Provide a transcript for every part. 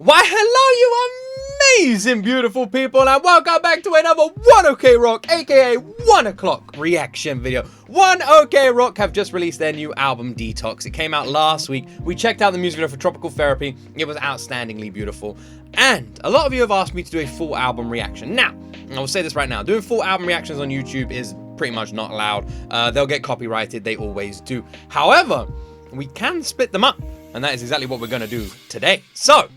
Why, hello, you amazing, beautiful people, and welcome back to another One OK Rock, aka 1 o'clock reaction video. One OK Rock have just released their new album, Detox. It came out last week. We checked out the music video for Tropical Therapy. It was outstandingly beautiful. And a lot of you have asked me to do a full album reaction. Now, I will say this right now, doing full album reactions on YouTube is pretty much not allowed. They'll get copyrighted, they always do. However, we can split them up, and that is exactly what we're gonna do today. So,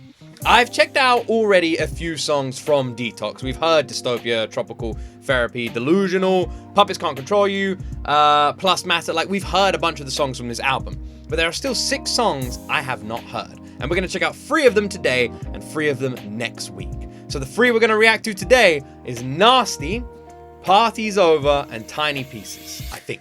I've checked out already a few songs from Detox. We've heard Dystopia, Tropical Therapy, Delusional, Puppets Can't Control You, Plus Matter. Like, we've heard a bunch of the songs from this album. But there are still 6 songs I have not heard. And we're going to check out 3 of them today and 3 of them next week. So the 3 we're going to react to today is Nasty, Party's Over, and Tiny Pieces, I think.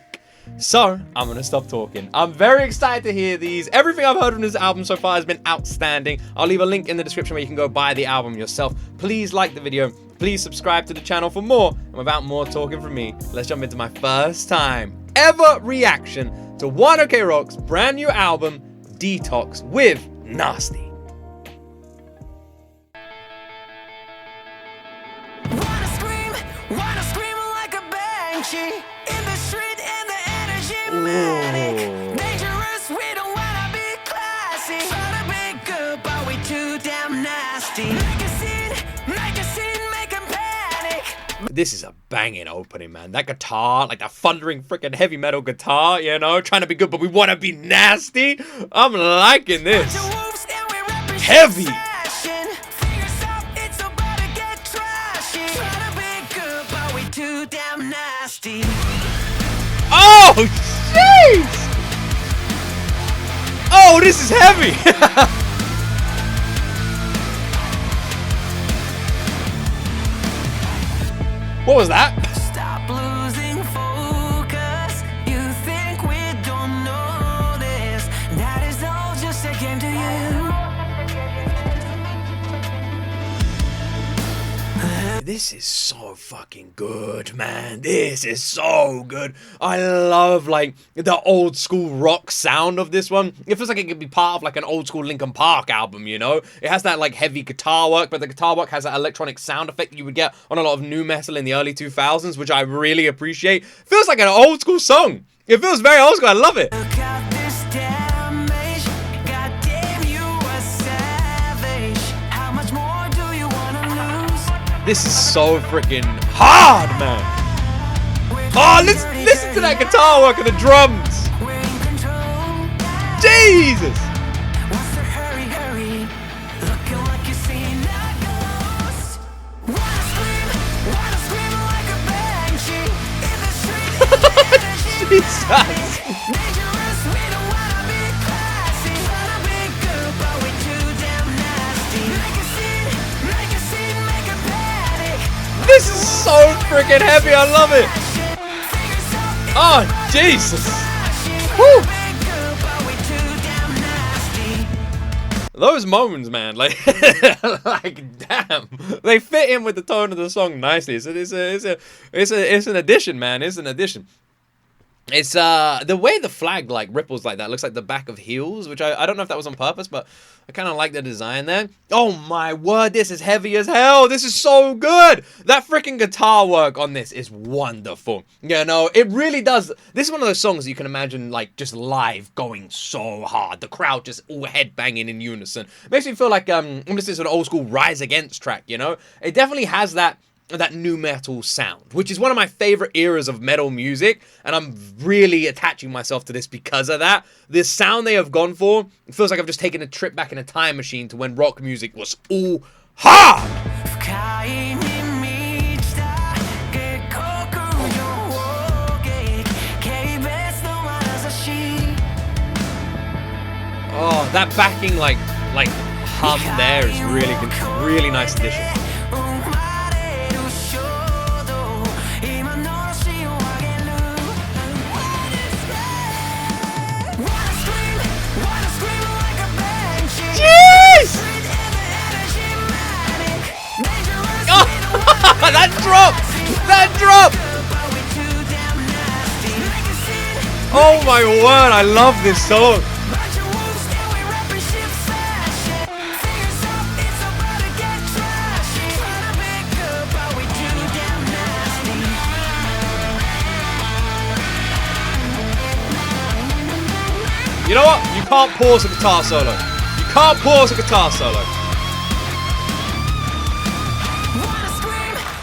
So, I'm going to stop talking. I'm very excited to hear these. Everything I've heard from this album so far has been outstanding. I'll leave a link in the description where you can go buy the album yourself. Please like the video. Please subscribe to the channel for more. And without more talking from me, let's jump into my first time ever reaction to One OK Rock's brand new album, Detox, with Nasty. Wanna scream like a banshee in the street. Dangerous, we don't wanna be classy. Try to be good, but we too damn nasty. Make a scene, make 'em panic. This is a banging opening, man. That guitar, like that thundering freaking heavy metal guitar, you know, trying to be good, but we want to be nasty. I'm liking this. Heavy. Oh, jeez! Oh, this is heavy! What was that? Stop losing focus. You think we don't notice. That is all just a game to you. This is so fucking good, man. This is so good. I love, like, the old school rock sound of this one. It feels like it could be part of, like, an old school Linkin Park album, you know? It has that, like, heavy guitar work, but the guitar work has that electronic sound effect that you would get on a lot of nu metal in the early 2000s, which I really appreciate. Feels like an old school song. It feels very old school. I love it. Look at this damage. Goddamn, you a savage. How much more do you wanna lose? This is so freaking hard, man. Oh, listen to that guitar work and the drums. Jesus. Wants to hurry. Looking like you seen a ghost. Wanna scream like a banshee in the street. Jesus. Dangerous, we don't wanna be classy. Tryna be good, but we too damn nasty. Make a scene, make a panic. This is so freaking heavy. I love it. Oh, Jesus. Woo. Those moments, man, like, like, damn, they fit in with the tone of the song nicely. So it's an addition, man. It's an addition. It's the way the flag like ripples like that looks like the back of heels, which I don't know if that was on purpose, but I kind of like the design there. Oh my word, this is heavy as hell. This is so good. That freaking guitar work on this is wonderful. You know, it really does. This is one of those songs that you can imagine like just live going so hard. The crowd just all headbanging in unison. It makes me feel like I'm listening to an old school Rise Against track, you know? It definitely has that nu metal sound, which is one of my favorite eras of metal music, and I'm really attaching myself to this because of that. This sound they have gone for, it feels like I've just taken a trip back in a time machine to when rock music was all hard. Oh, that backing like hum there is really good, really nice addition. That drop! Oh my word, I love this song. can't pause a guitar solo. You can't pause a guitar solo.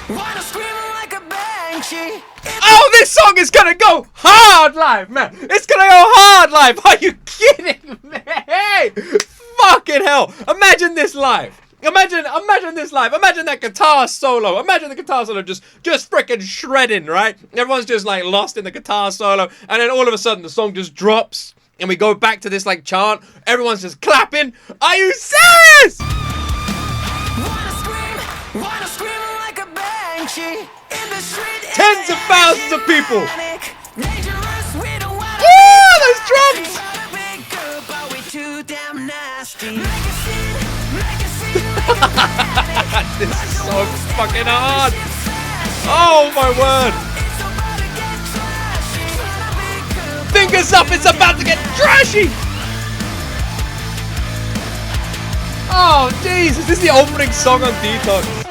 Wanna scream like a banshee. Oh, this song is gonna go hard live, man. It's gonna go hard live. Are you kidding me? Hey, fucking hell. Imagine this live. Imagine this live. Imagine that guitar solo. Imagine the guitar solo just freaking shredding, right? Everyone's just like lost in the guitar solo, and then all of a sudden the song just drops, and we go back to this like chant. Everyone's just clapping. Are you serious? Wanna scream like a banshee in the street. Tens of thousands of people. Dangerous, we don't wanna Oh, those drums. wanna be good, but we too damn nasty. Make a scene like a panic. This is so fucking hard. Oh my word. It's about to get trashy. Tryna be good, Fingers up, it's about to get trashy. Oh Jesus, this is the opening song on Detox.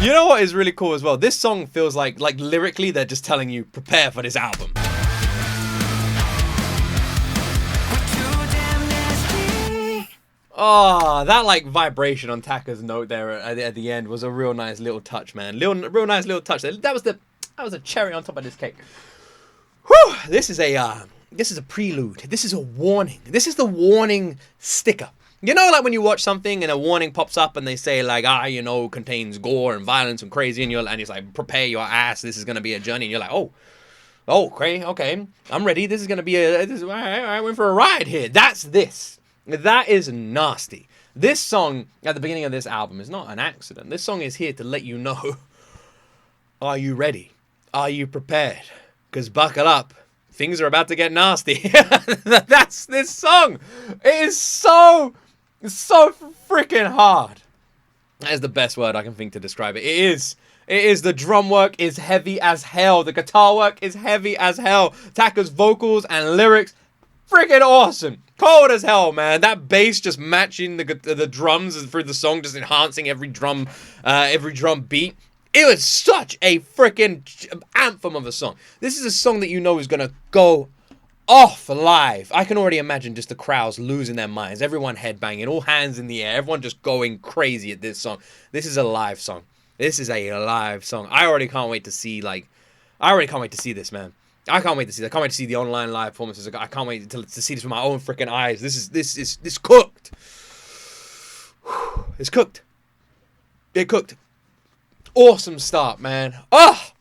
You know what is really cool as well? This song feels like lyrically they're just telling you prepare for this album. too damn nasty. Oh, that like vibration on Taka's note there at the end was a real nice little touch, man. Real nice little touch. That was a cherry on top of this cake. Whew, this is a prelude. This is a warning. This is the warning sticker. You know, like when you watch something and a warning pops up and they say like, contains gore and violence and crazy, and it's like, prepare your ass. This is gonna be a journey, and you're like, okay, I'm ready. This is gonna be I went for a ride here. That's this. That is nasty. This song at the beginning of this album is not an accident. This song is here to let you know, are you ready? Are you prepared? Because buckle up. Things are about to get nasty. That's this song. It is so freaking hard. That is the best word I can think to describe it. It is. The drum work is heavy as hell. The guitar work is heavy as hell. Taka's vocals and lyrics, freaking awesome. Cold as hell, man. That bass just matching the drums through the song, just enhancing every drum beat. It was such a freaking anthem of a song. This is a song that you know is gonna go off live. I can already imagine just the crowds losing their minds. Everyone headbanging, all hands in the air. Everyone just going crazy at this song. This is a live song. This is a live song. I already can't wait to see this, man. I can't wait to see that. I can't wait to see the online live performances. I can't wait to see this with my own freaking eyes. This is cooked. It's cooked. It cooked. Awesome start, man. Oh,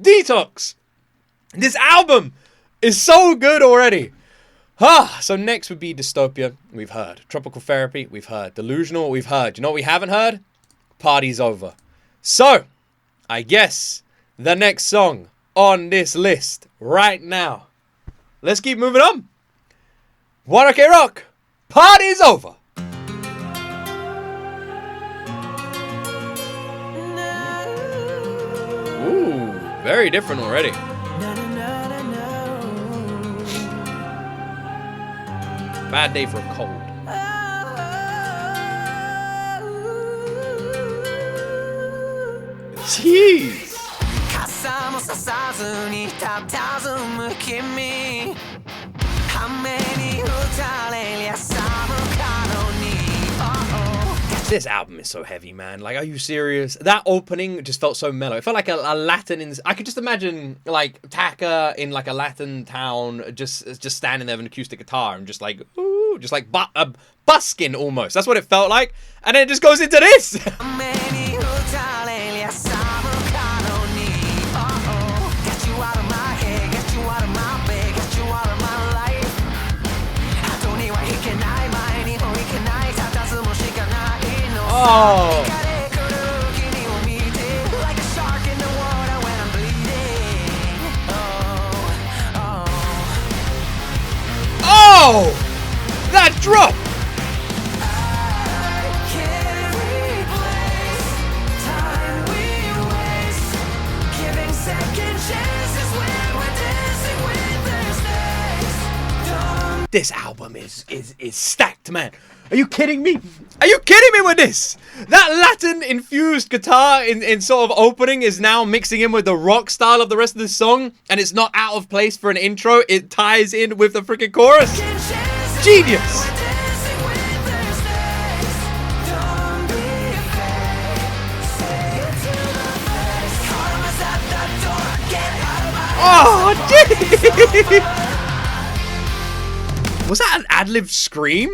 Detox. This album is so good already. So next would be Dystopia. We've heard. Tropical Therapy. We've heard. Delusional. We've heard. You know what we haven't heard? Party's Over. So, I guess the next song on this list right now. Let's keep moving on. ONE OK ROCK. Party's Over. Ooh, very different already. Bad day for a cold. Jeez. This album is so heavy, man. Like, are you serious? That opening just felt so mellow. It felt like a Latin. I could just imagine like Taka in like a Latin town, just standing there with an acoustic guitar and just like, ooh, just like busking almost. That's what it felt like. And then it just goes into this. Oh. Oh, that drop. This album is stacked, man. Are you kidding me? Are you kidding me with this? That Latin-infused guitar in sort of opening is now mixing in with the rock style of the rest of the song, and it's not out of place for an intro. It ties in with the freaking chorus. Genius! Oh, gee! Was that an ad-lib scream?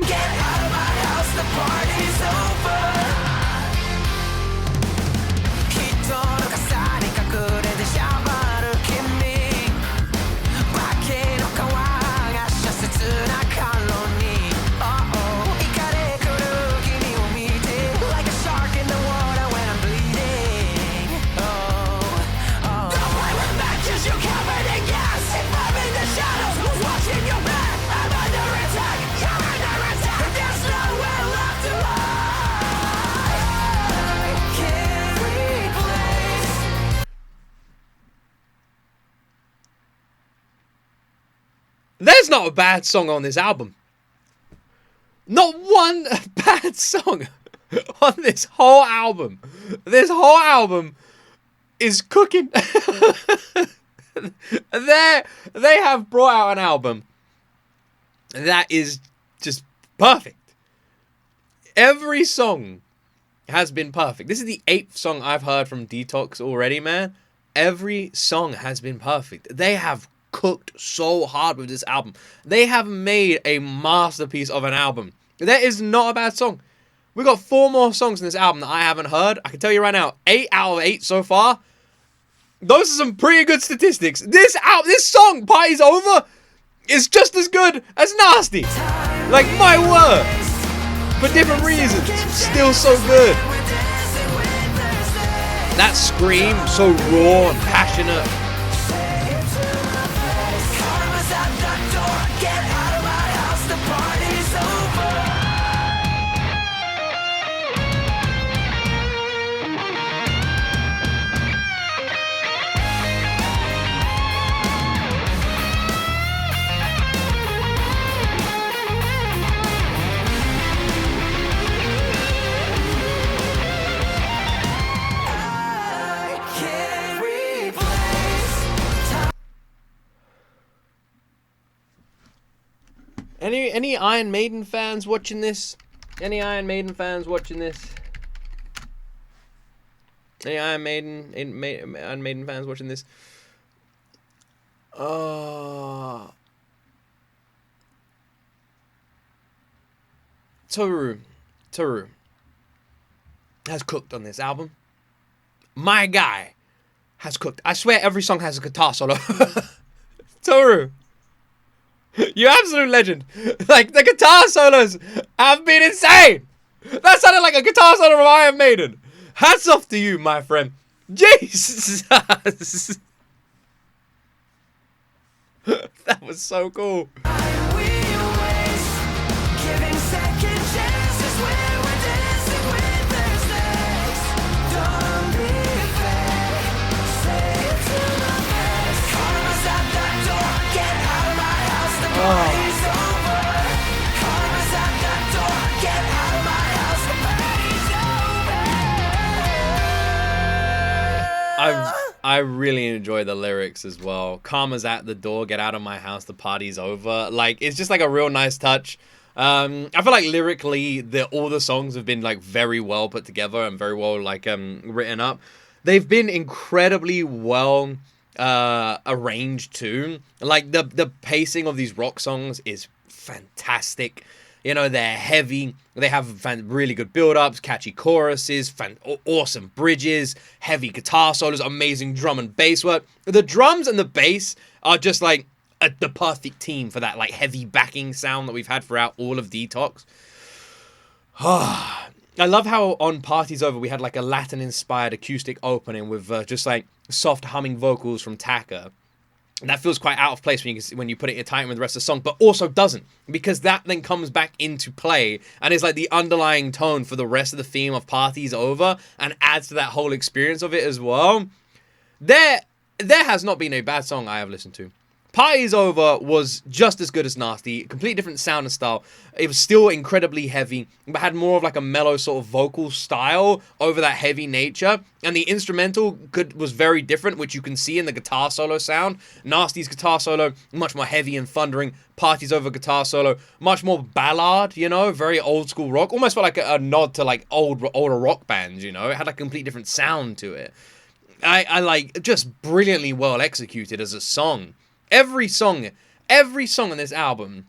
There's not a bad song on this album. Not one bad song on this whole album. This whole album is cooking. They have brought out an album that is just perfect. Every song has been perfect. This is the 8th song I've heard from Detox already, man. Every song has been perfect. They have cooked so hard with this album. They have made a masterpiece of an album. There is not a bad song. We got 4 more songs in this album that I haven't heard. I can tell you right now, 8 out of 8 so far. Those are some pretty good statistics. This song, Party's Over, is just as good as Nasty. Like, my word. For different reasons. Still so good. That scream, so raw and passionate. Any Iron Maiden fans watching this? Any Iron Maiden fans watching this? Any Iron Maiden fans watching this? Toru has cooked on this album. My guy has cooked. I swear every song has a guitar solo. Toru, you absolute legend. Like, the guitar solos have been insane. That sounded like a guitar solo from Iron Maiden. Hats off to you, my friend. Jesus. That was so cool. I really enjoy the lyrics as well. Karma's at the door, get out of my house, the party's over. Like, it's just like a real nice touch. I feel like lyrically, all the songs have been like very well put together and very well like written up. They've been incredibly well arranged too. Like the pacing of these rock songs is fantastic. You know, they're heavy. They have really good build-ups, catchy choruses, awesome bridges, heavy guitar solos, amazing drum and bass work. The drums and the bass are just like the perfect team for that like heavy backing sound that we've had throughout all of Detox. I love how on Party's Over we had like a Latin-inspired acoustic opening with just like soft humming vocals from Taka. And that feels quite out of place when you put it in time with the rest of the song, but also doesn't, because that then comes back into play and is like the underlying tone for the rest of the theme of Party's Over and adds to that whole experience of it as well. There has not been a bad song I have listened to Party's Over was just as good as Nasty, completely different sound and style. It was still incredibly heavy, but had more of like a mellow sort of vocal style over that heavy nature. And the instrumental was very different, which you can see in the guitar solo sound. Nasty's guitar solo, much more heavy and thundering. Party's Over guitar solo, much more ballad, you know, very old school rock. Almost felt like a nod to like older rock bands, you know. It had like a complete different sound to it. I like, just brilliantly well executed as a song. Every song on this album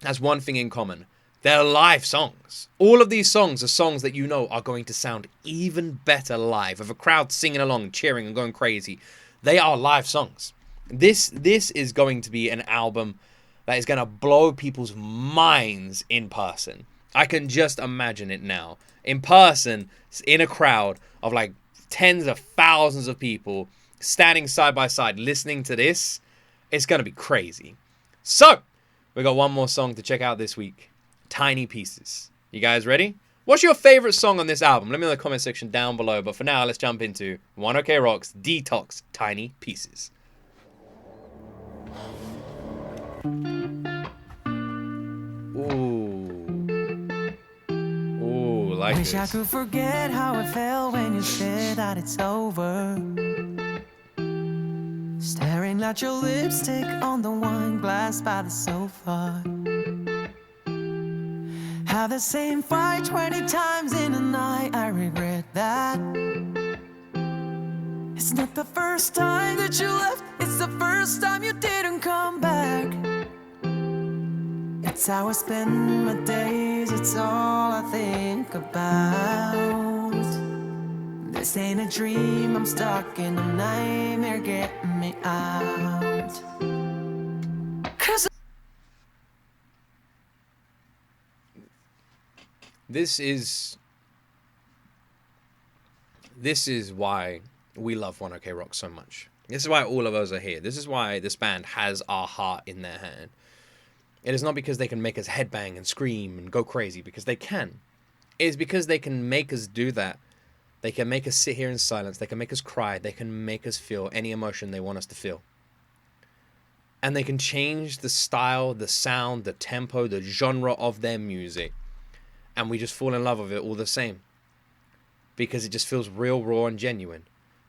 has one thing in common. They're live songs. All of these songs are songs that you know are going to sound even better live, with a crowd singing along, cheering and going crazy. They are live songs. This is going to be an album that is going to blow people's minds in person. I can just imagine it now. In person, in a crowd of like tens of thousands of people standing side by side listening to this. It's going to be crazy. So, we got one more song to check out this week. Tiny Pieces. You guys ready? What's your favorite song on this album? Let me know in the comment section down below. But for now, let's jump into ONE OK Rock's Detox Tiny Pieces. Ooh, like Wish I this. could forget how it felt when you said that it's over. Staring at your lipstick on the wine glass by the sofa. Have the same fight 20 times in a night, I regret that. It's not the first time that you left, it's the first time you didn't come back. It's how I spend my days, it's all I think about. This ain't a dream, I'm stuck in a nightmare, getting me out. 'Cause This is why we love ONE OK Rock so much. This is why all of us are here. This is why this band has our heart in their hand. It is not because they can make us headbang and scream and go crazy, because they can. It is because they can make us do that. They can make us sit here in silence. They can make us cry. They can make us feel any emotion they want us to feel. And they can change the style, the sound, the tempo, the genre of their music. And we just fall in love with it all the same. Because it just feels real, raw, and genuine.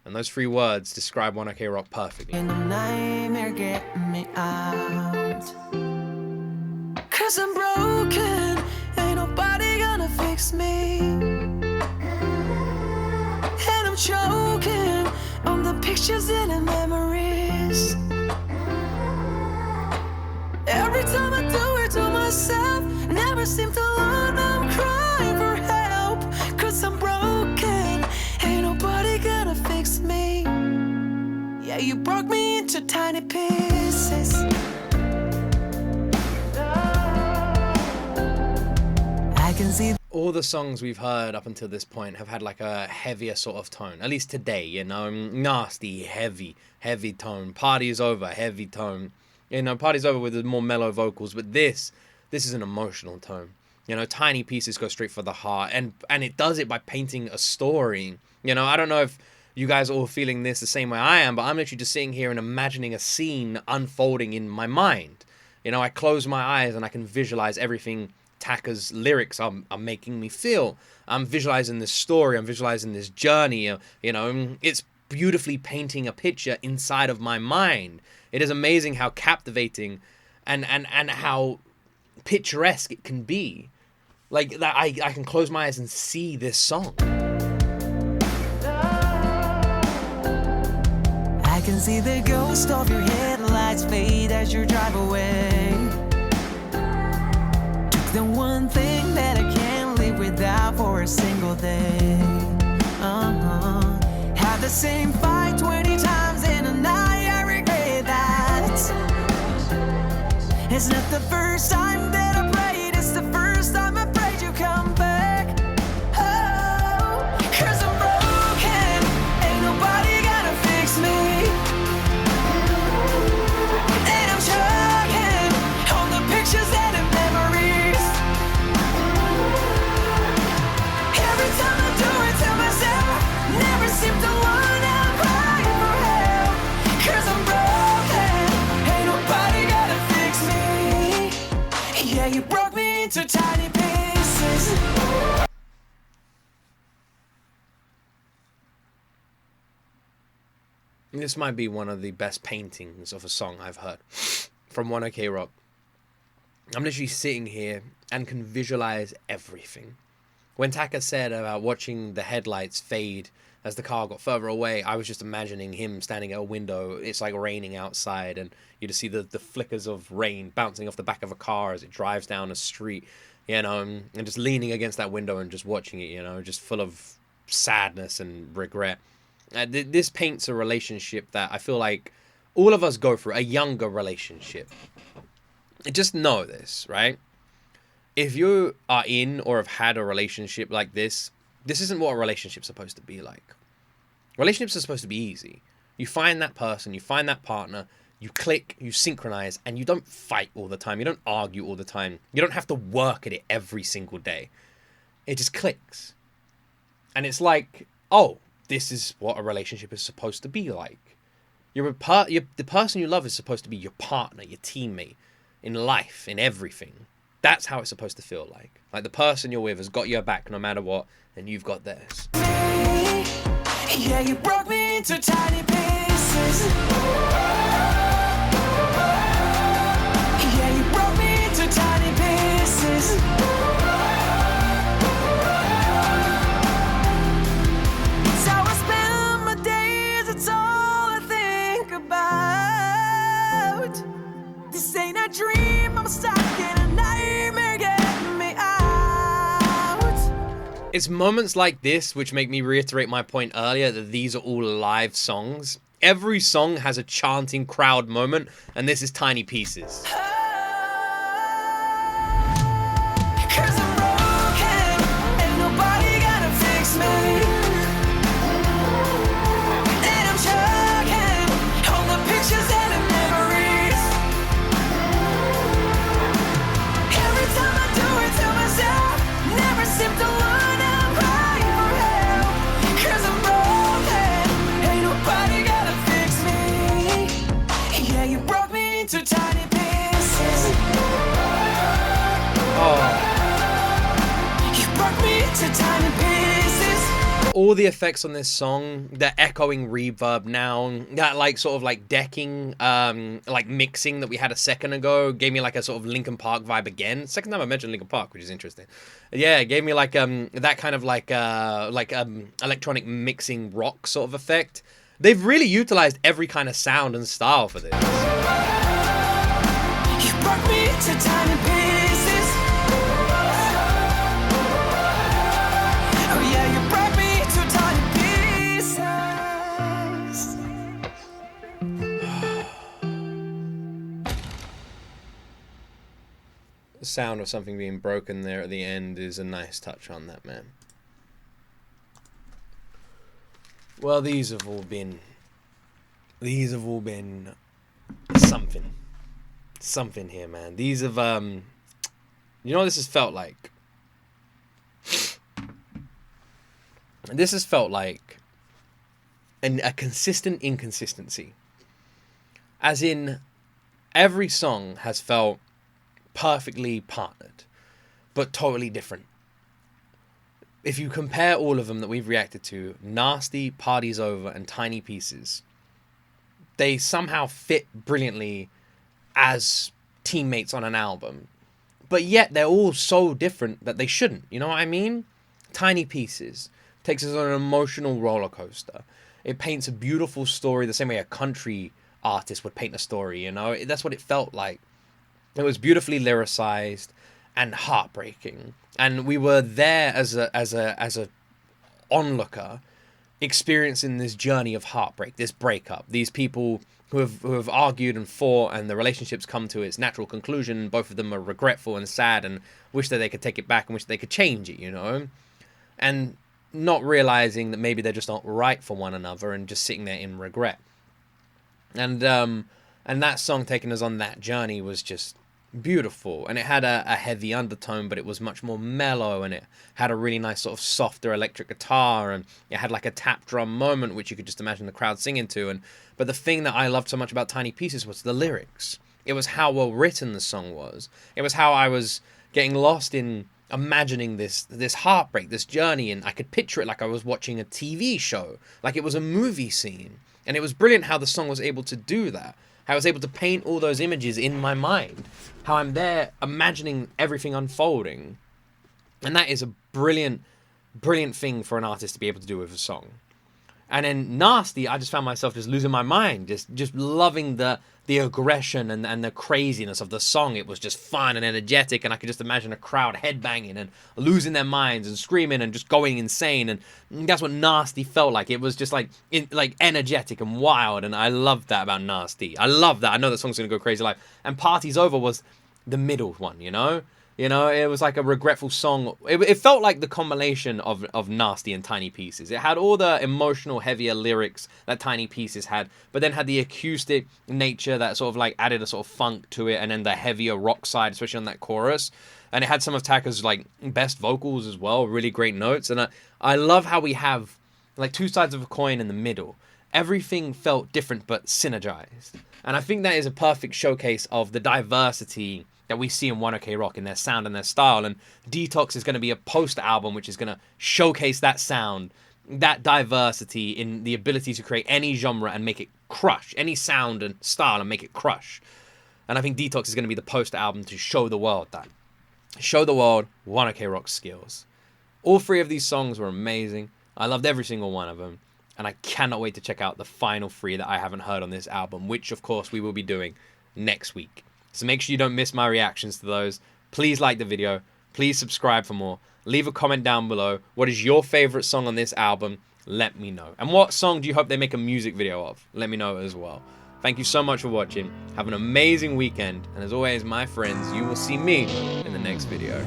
And those three words describe ONE OK Rock perfectly. in a nightmare, getting me out. 'Cause I'm broken, ain't nobody gonna fix me. And I'm choking on the pictures and the memories. Every time I do it to myself, never seem to learn, I'm crying for help. 'Cause I'm broken, ain't nobody gonna fix me. Yeah, you broke me into tiny pieces. I can see All the songs we've heard up until this point have had like a heavier sort of tone. At least today, you know. Nasty, heavy tone. Party's Over, heavy tone. You know, Party's Over with the more mellow vocals. But this is an emotional tone. You know, Tiny Pieces go straight for the heart. And it does it by painting a story. You know, I don't know if you guys are all feeling this the same way I am, but I'm literally just sitting here and imagining a scene unfolding in my mind. You know, I close my eyes and I can visualize everything Taka's lyrics are making me feel. I'm visualizing this story. I'm visualizing this journey. You know, it's beautifully painting a picture inside of my mind. It is amazing how captivating and how picturesque it can be. Like that, I can close my eyes and see this song. I can see the ghost of your headlights fade as you drive away. Took the one thing that I can't live without for a single day. Had the same fight 20 times in a night, I regret that. It's not the first time that I prayed, it's the first time I prayed you come back. Oh, 'cause I'm broken, ain't nobody gonna fix me. And I'm choking on the pictures and the memories. Every time I do it to myself, never seem to learn, I'm crying for help. 'Cause I'm broken, ain't nobody into tiny pieces. This might be one of the best paintings of a song I've heard from ONE OK ROCK. I'm literally sitting here and can visualize everything. When Taka said about watching the headlights fade as the car got further away, I was just imagining him standing at a window. It's like raining outside, and you just see the flickers of rain bouncing off the back of a car as it drives down a street, you know, and just leaning against that window and just watching it, you know, just full of sadness and regret. This paints a relationship that I feel like all of us go through, a younger relationship. Just know this, right? If you are in or have had a relationship like this isn't what a relationship's supposed to be like. Relationships are supposed to be easy. You find that person, you find that partner, you click, you synchronize, and you don't fight all the time. You don't argue all the time. You don't have to work at it every single day. It just clicks. And it's like, oh, this is what a relationship is supposed to be like. The person you love is supposed to be your partner, your teammate, in life, in everything. That's how it's supposed to feel like. Like the person you're with has got your back no matter what, and you've got theirs. Yeah, you broke me into tiny pieces. Yeah, you broke me into tiny pieces. It's how I spend my days, it's all I think about. This ain't a dream, I'm stuck in a nightmare, get me out. It's moments like this which make me reiterate my point earlier that these are all live songs. Every song has a chanting crowd moment, and this is Tiny Pieces. 'Cause I'm broken, ain't nobody gonna fix me. And I'm choking on the pictures and the memories. Every time I do it to myself, never seem to learn I'm crying for help. 'Cause I'm broken, ain't nobody gonna fix me. Yeah, you broke me into tiny pieces. Oh. You broke me into tiny pieces. All the effects on this song, the echoing reverb now, that like sort of like decking, like mixing that we had a second ago, gave me like a sort of Linkin Park vibe again. Second time I mentioned Linkin Park, which is interesting. Yeah, it gave me like that kind of like electronic mixing rock sort of effect. They've really utilized every kind of sound and style for this. You broke me into tiny pieces. Oh yeah, you broke me into tiny pieces. The sound of something being broken there at the end is a nice touch on that, man. Well, these have all been something here, man. These have you know what this has felt like? This has felt like a consistent inconsistency. As in, every song has felt perfectly partnered, but totally different. If you compare all of them that we've reacted to, Nasty, Party's Over, and Tiny Pieces, they somehow fit brilliantly as teammates on an album. But yet they're all so different that they shouldn't. You know what I mean? Tiny Pieces takes us on an emotional roller coaster. It paints a beautiful story the same way a country artist would paint a story, you know? That's what it felt like. It was beautifully lyricized and heartbreaking. And we were there as a onlooker, experiencing this journey of heartbreak, this breakup. These people who have argued and fought, and the relationship's come to its natural conclusion. Both of them are regretful and sad, and wish that they could take it back and wish they could change it, you know, and not realizing that maybe they're just not right for one another, and just sitting there in regret. And that song taking us on that journey was just beautiful, and it had a heavy undertone, but it was much more mellow, and it had a really nice sort of softer electric guitar, and it had like a tap drum moment which you could just imagine the crowd singing to. But the thing that I loved so much about Tiny Pieces was the lyrics. It was how well written the song was. It was how I was getting lost in imagining this heartbreak, this journey, and I could picture it like I was watching a TV show, like it was a movie scene. And it was brilliant how the song was able to do that. How I was able to paint all those images in my mind. How I'm there imagining everything unfolding. And that is a brilliant, brilliant thing for an artist to be able to do with a song. And then Nasty, I just found myself just losing my mind, just loving the aggression and the craziness of the song. It was just fun and energetic, and I could just imagine a crowd headbanging and losing their minds and screaming and just going insane. And that's what Nasty felt like. It was just like energetic and wild, and I loved that about Nasty. I love that. I know that song's gonna go crazy live. And Party's Over was the middle one, you know? You know, it was like a regretful song. It felt like the combination of Nasty and Tiny Pieces. It had all the emotional, heavier lyrics that Tiny Pieces had, but then had the acoustic nature that sort of like added a sort of funk to it, and then the heavier rock side, especially on that chorus. And it had some of Taka's like best vocals as well, really great notes. And I love how we have like two sides of a coin in the middle. Everything felt different but synergized. And I think that is a perfect showcase of the diversity that we see in ONE OK ROCK in their sound and their style. And Detox is going to be a poster album which is going to showcase that sound, that diversity in the ability to create any genre and make it crush, any sound and style and make it crush. And I think Detox is going to be the poster album to show the world that. Show the world ONE OK ROCK's skills. All three of these songs were amazing. I loved every single one of them. And I cannot wait to check out the final three that I haven't heard on this album, which of course we will be doing next week. So make sure you don't miss my reactions to those. Please like the video. Please subscribe for more. Leave a comment down below. What is your favorite song on this album? Let me know. And what song do you hope they make a music video of? Let me know as well. Thank you so much for watching. Have an amazing weekend. And as always, my friends, you will see me in the next video.